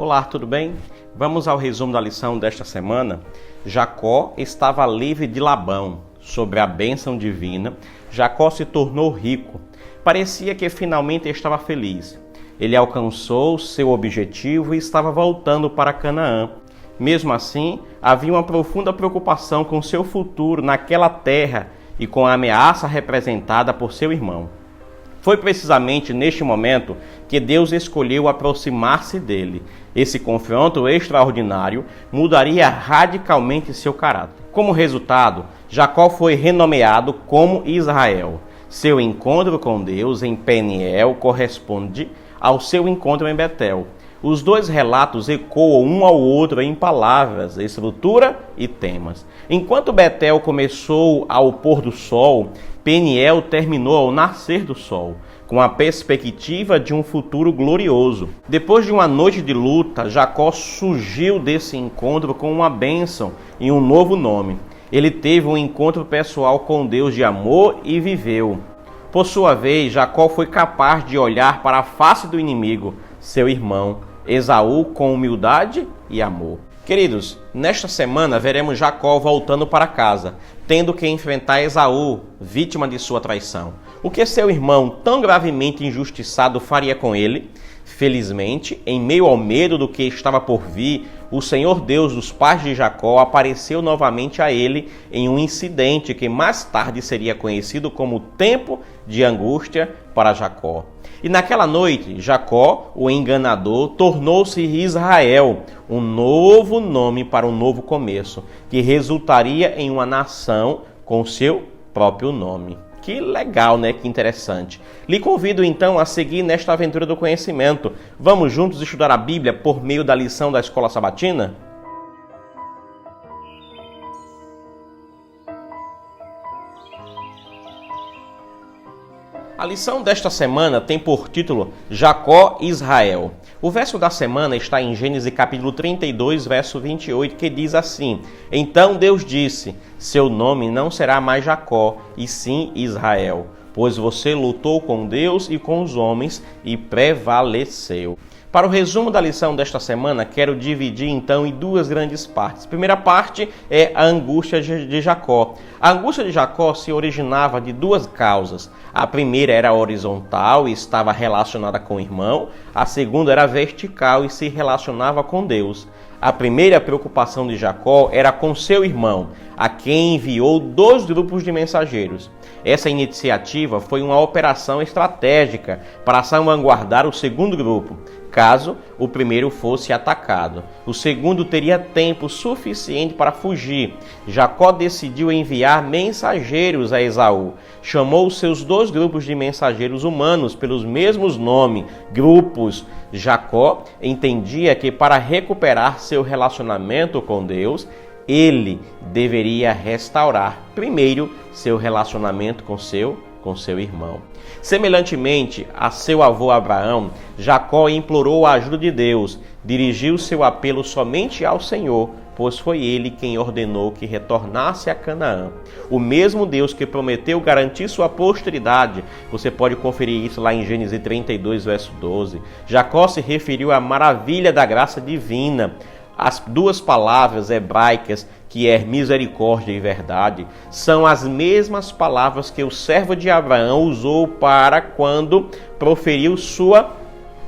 Olá, tudo bem? Vamos ao resumo da lição desta semana. Jacó estava livre de Labão. Sobre a bênção divina, Jacó se tornou rico. Parecia que finalmente estava feliz. Ele alcançou seu objetivo e estava voltando para Canaã. Mesmo assim, havia uma profunda preocupação com seu futuro naquela terra e com a ameaça representada por seu irmão. Foi precisamente neste momento que Deus escolheu aproximar-se dele. Esse confronto extraordinário mudaria radicalmente seu caráter. Como resultado, Jacó foi renomeado como Israel. Seu encontro com Deus em Peniel corresponde ao seu encontro em Betel. Os dois relatos ecoam um ao outro em palavras, estrutura e temas. Enquanto Betel começou ao pôr do sol, Peniel terminou ao nascer do sol, com a perspectiva de um futuro glorioso. Depois de uma noite de luta, Jacó surgiu desse encontro com uma bênção e um novo nome. Ele teve um encontro pessoal com Deus de amor e viveu. Por sua vez, Jacó foi capaz de olhar para a face do inimigo, seu irmão, Esaú, com humildade e amor. Queridos, nesta semana veremos Jacó voltando para casa, tendo que enfrentar Esaú, vítima de sua traição. O que seu irmão, tão gravemente injustiçado, faria com ele? Felizmente, em meio ao medo do que estava por vir, o Senhor Deus dos pais de Jacó apareceu novamente a ele em um incidente que mais tarde seria conhecido como tempo de angústia para Jacó. E naquela noite, Jacó, o enganador, tornou-se Israel, um novo nome para um novo começo, que resultaria em uma nação com seu próprio nome. Que legal, né? Que interessante. Lhe convido então a seguir nesta aventura do conhecimento. Vamos juntos estudar a Bíblia por meio da lição da Escola Sabatina? A lição desta semana tem por título Jacó e Israel. O verso da semana está em Gênesis capítulo 32, verso 28, que diz assim: Então Deus disse, seu nome não será mais Jacó, e sim Israel, pois você lutou com Deus e com os homens e prevaleceu. Para o resumo da lição desta semana, quero dividir então em duas grandes partes. A primeira parte é a angústia de Jacó. A angústia de Jacó se originava de duas causas. A primeira era horizontal e estava relacionada com o irmão. A segunda era vertical e se relacionava com Deus. A primeira preocupação de Jacó era com seu irmão, a quem enviou 2 grupos de mensageiros. Essa iniciativa foi uma operação estratégica para salvaguardar o segundo grupo, caso o primeiro fosse atacado. O segundo teria tempo suficiente para fugir. Jacó decidiu enviar mensageiros a Esaú. Chamou seus 2 grupos de mensageiros humanos pelos mesmos nomes, grupos. Jacó entendia que para recuperar seu relacionamento com Deus, ele deveria restaurar primeiro seu relacionamento com seu irmão. Semelhantemente a seu avô Abraão, Jacó implorou a ajuda de Deus, dirigiu seu apelo somente ao Senhor, pois foi ele quem ordenou que retornasse a Canaã. O mesmo Deus que prometeu garantir sua posteridade, você pode conferir isso lá em Gênesis 32, verso 12. Jacó se referiu à maravilha da graça divina. As 2 palavras hebraicas, que é misericórdia e verdade, são as mesmas palavras que o servo de Abraão usou para quando proferiu sua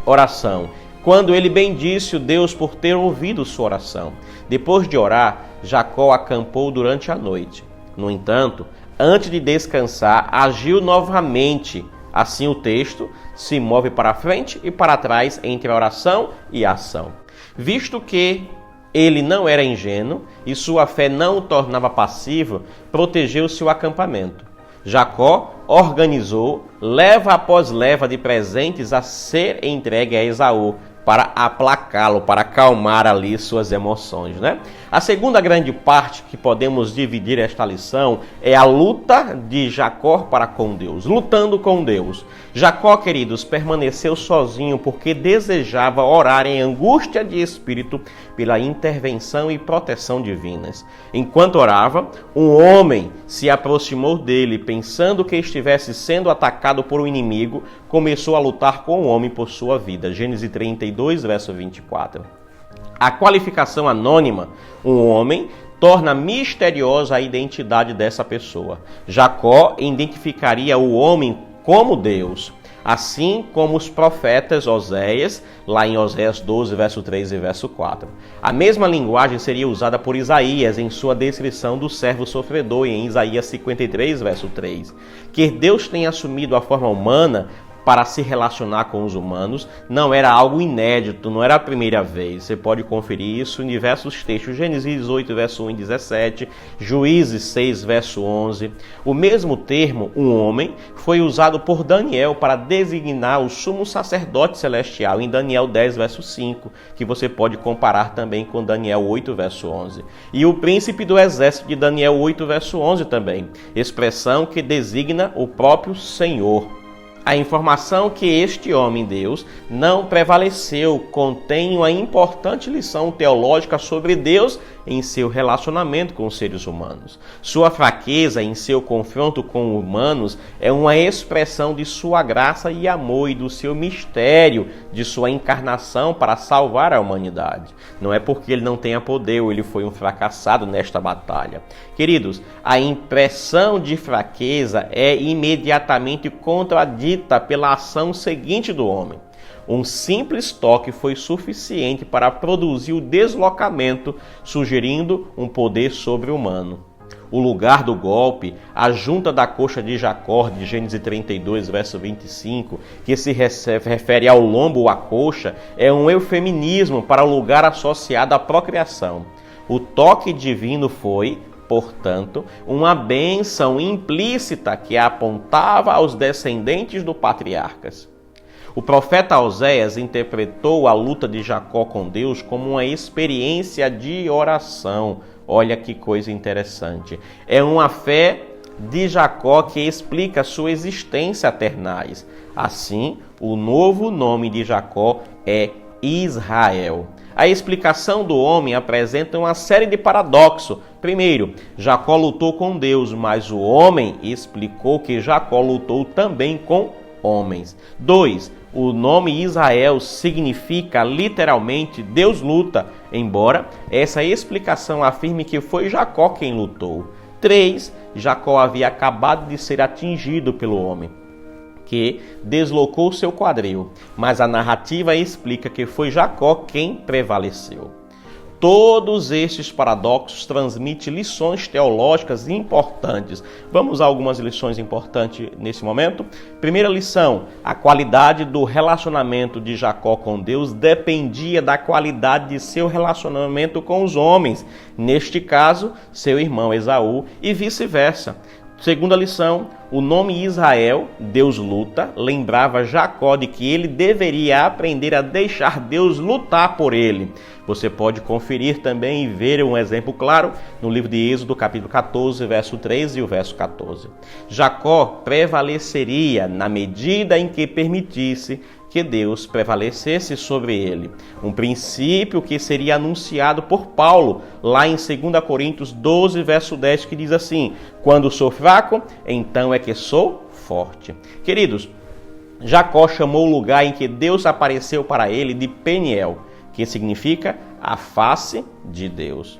oração. Quando ele bendisse o Deus por ter ouvido sua oração. Depois de orar, Jacó acampou durante a noite. No entanto, antes de descansar, agiu novamente. Assim o texto se move para frente e para trás entre a oração e a ação. Visto que ele não era ingênuo e sua fé não o tornava passivo, protegeu seu acampamento. Jacó organizou leva após leva de presentes a ser entregue a Esaú, para aplacá-lo, para acalmar ali suas emoções, né? A segunda grande parte que podemos dividir esta lição é a luta de Jacó para com Deus, lutando com Deus. Jacó, queridos, permaneceu sozinho porque desejava orar em angústia de espírito pela intervenção e proteção divinas. Enquanto orava, um homem se aproximou dele, pensando que estivesse sendo atacado por um inimigo, começou a lutar com o homem por sua vida. Gênesis 32, verso 24. A qualificação anônima, um homem, torna misteriosa a identidade dessa pessoa. Jacó identificaria o homem como Deus, assim como os profetas Oséias, lá em Oséias 12, verso 3 e verso 4. A mesma linguagem seria usada por Isaías em sua descrição do servo sofredor, em Isaías 53, verso 3. Que Deus tenha assumido a forma humana para se relacionar com os humanos não era algo inédito, não era a primeira vez. Você pode conferir isso em diversos textos, Gênesis 8, verso 1 e 17, Juízes 6, verso 11. O mesmo termo, um homem, foi usado por Daniel para designar o sumo sacerdote celestial em Daniel 10, verso 5, que você pode comparar também com Daniel 8, verso 11. E o príncipe do exército de Daniel 8, verso 11 também, expressão que designa o próprio Senhor. A informação que este homem, Deus, não prevaleceu contém uma importante lição teológica sobre Deus em seu relacionamento com os seres humanos. Sua fraqueza em seu confronto com humanos é uma expressão de sua graça e amor e do seu mistério de sua encarnação para salvar a humanidade. Não é porque ele não tenha poder ou ele foi um fracassado nesta batalha. Queridos, a impressão de fraqueza é imediatamente contradita pela ação seguinte do homem. Um simples toque foi suficiente para produzir o deslocamento, sugerindo um poder sobre-humano. O lugar do golpe, a junta da coxa de Jacó, de Gênesis 32, verso 25, que se refere ao lombo ou à coxa, é um eufemismo para o lugar associado à procriação. O toque divino foi, portanto, uma bênção implícita que apontava aos descendentes do patriarcas. O profeta Oséias interpretou a luta de Jacó com Deus como uma experiência de oração. Olha que coisa interessante. É uma fé de Jacó que explica sua existência ternais. Assim, o novo nome de Jacó é Israel. A explicação do homem apresenta uma série de paradoxos. Primeiro, Jacó lutou com Deus, mas o homem explicou que Jacó lutou também com homens. 2. O nome Israel significa literalmente Deus luta, embora essa explicação afirme que foi Jacó quem lutou. 3. Jacó havia acabado de ser atingido pelo homem, que deslocou seu quadril, mas a narrativa explica que foi Jacó quem prevaleceu. Todos estes paradoxos transmitem lições teológicas importantes. Vamos a algumas lições importantes nesse momento. Primeira lição: a qualidade do relacionamento de Jacó com Deus dependia da qualidade de seu relacionamento com os homens, neste caso, seu irmão Esaú, e vice-versa. Segunda lição: o nome Israel, Deus luta, lembrava Jacó de que ele deveria aprender a deixar Deus lutar por ele. Você pode conferir também e ver um exemplo claro no livro de Êxodo, capítulo 14, verso 13 e o verso 14. Jacó prevaleceria na medida em que permitisse que Deus prevalecesse sobre ele. Um princípio que seria anunciado por Paulo, lá em 2 Coríntios 12, verso 10, que diz assim: quando sou fraco, então é que sou forte. Queridos, Jacó chamou o lugar em que Deus apareceu para ele de Peniel, que significa a face de Deus.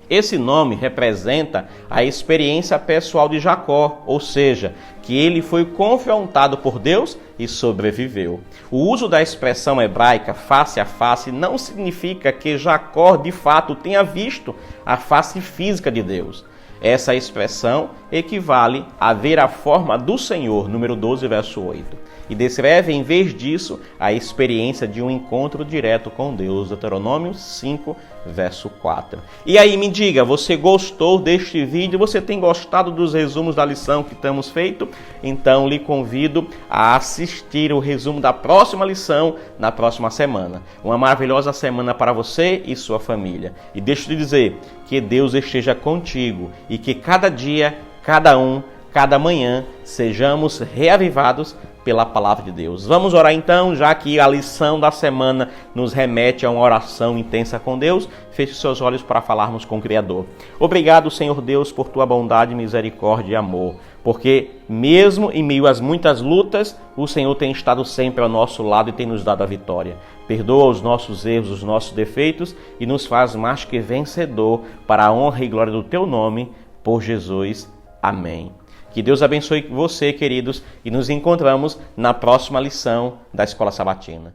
Esse nome representa a experiência pessoal de Jacó, ou seja, que ele foi confrontado por Deus e sobreviveu. O uso da expressão hebraica face a face não significa que Jacó de fato tenha visto a face física de Deus. Essa expressão equivale a ver a forma do Senhor, número 12, verso 8. E descreve, em vez disso, a experiência de um encontro direto com Deus. Deuteronômio 5, verso 4. E aí me diga, você gostou deste vídeo? Você tem gostado dos resumos da lição que estamos feito? Então lhe convido a assistir o resumo da próxima lição na próxima semana. Uma maravilhosa semana para você e sua família. E deixa eu te dizer, que Deus esteja contigo e que cada dia, cada manhã, sejamos reavivados pela palavra de Deus. Vamos orar então, já que a lição da semana nos remete a uma oração intensa com Deus. Feche seus olhos para falarmos com o Criador. Obrigado, Senhor Deus, por tua bondade, misericórdia e amor. Porque mesmo em meio às muitas lutas, o Senhor tem estado sempre ao nosso lado e tem nos dado a vitória. Perdoa os nossos erros, os nossos defeitos e nos faz mais que vencedor para a honra e glória do teu nome, por Jesus. Amém. Que Deus abençoe você, queridos, e nos encontramos na próxima lição da Escola Sabatina.